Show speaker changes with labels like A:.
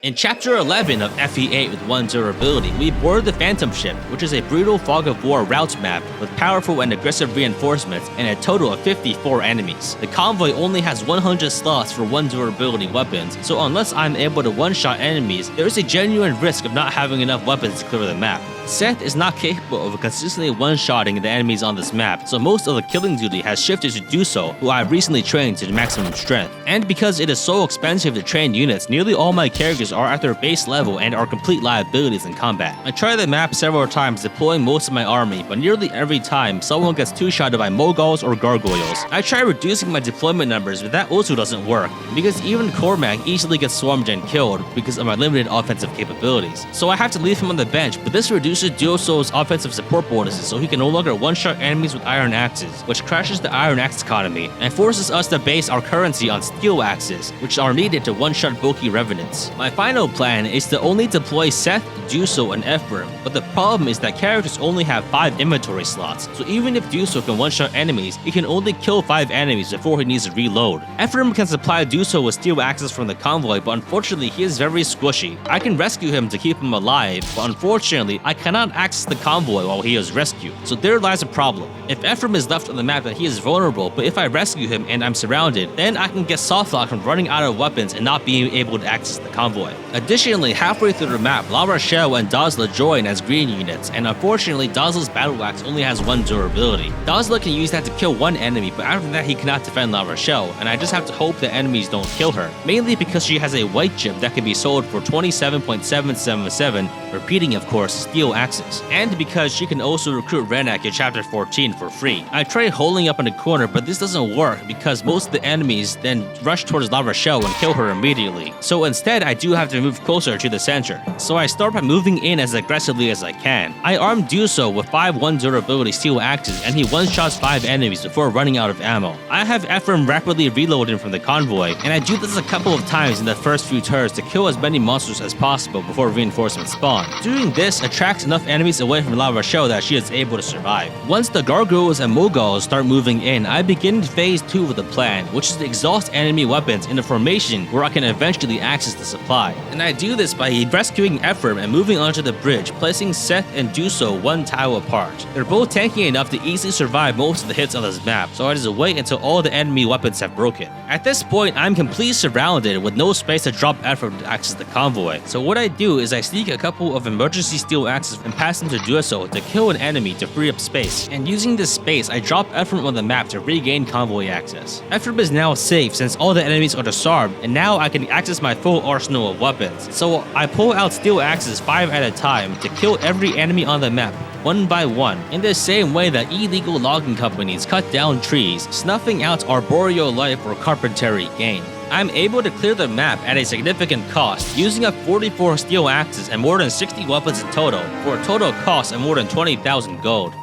A: In Chapter 11 of FE8 with 1 durability, we board the Phantom ship, which is a brutal fog of war rout map with powerful and aggressive reinforcements and a total of 54 enemies. The convoy only has 100 slots for 1 durability weapons, so unless I'm able to one-shot enemies, there is a genuine risk of not having enough weapons to clear the map. Seth is not capable of consistently one-shotting the enemies on this map, so most of the killing duty has shifted to Duso, who I've recently trained to maximum strength. And because it is so expensive to train units, nearly all my characters are at their base level and are complete liabilities in combat. I tried the map several times deploying most of my army, but nearly every time someone gets two-shotted by Moguls or Gargoyles. I try reducing my deployment numbers, but that also doesn't work, because even Cormac easily gets swarmed and killed because of my limited offensive capabilities. So I have to leave him on the bench, but this reduces Duoso's offensive support bonuses so he can no longer one-shot enemies with iron axes, which crashes the iron axe economy and forces us to base our currency on steel axes, which are needed to one-shot bulky revenants. My final plan is to only deploy Seth, Duso, and Ephraim, but the problem is that characters only have 5 inventory slots, so even if Duso can one-shot enemies, he can only kill 5 enemies before he needs to reload. Ephraim can supply Duso with steel axes from the convoy, but unfortunately he is very squishy. I can rescue him to keep him alive, but unfortunately I cannot access the convoy while he is rescued, so there lies a problem. If Ephraim is left on the map, then he is vulnerable, but if I rescue him and I'm surrounded, then I can get softlocked from running out of weapons and not being able to access the convoy. Additionally, halfway through the map, La Rochelle and Dazla join as green units, and unfortunately Dazla's battle axe only has 1 durability. Dazla can use that to kill 1 enemy, but after that he cannot defend La Rochelle, and I just have to hope the enemies don't kill her, mainly because she has a white chip that can be sold for 27.777, repeating of course steel axes, and because she can also recruit Renak in Chapter 14 for free. I tried holding up in the corner, but this doesn't work because most of the enemies then rush towards La Rochelle and kill her immediately. So instead I do have to move closer to the center. So I start by moving in as aggressively as I can. I arm Duso with 5 1 durability steel axes and he one-shots 5 enemies before running out of ammo. I have Ephraim rapidly reloading from the convoy, and I do this a couple of times in the first few turns to kill as many monsters as possible before reinforcements spawn. Doing this attracts enough enemies away from La Rochelle that she is able to survive. Once the Gargoyles and Moguls start moving in, I begin phase 2 of the plan, which is to exhaust enemy weapons in a formation where I can eventually access the supply. And I do this by rescuing Ephraim and moving onto the bridge, placing Seth and Duso 1 tile apart. They're both tanky enough to easily survive most of the hits on this map, so I just wait until all the enemy weapons have broken. At this point, I'm completely surrounded with no space to drop Ephraim to access the convoy. So what I do is I sneak a couple of emergency steel axes and pass them to Duso to kill an enemy to free up space. And using this space, I drop Ephraim on the map to regain convoy access. Ephraim is now safe since all the enemies are disarmed, and now I can access my full arsenal of weapons. So I pull out steel axes 5 at a time to kill every enemy on the map, 1 by 1, in the same way that illegal logging companies cut down trees, snuffing out arboreal life for carpentry gain. I'm able to clear the map at a significant cost, using up 44 steel axes and more than 60 weapons in total, for a total cost of more than 20,000 gold.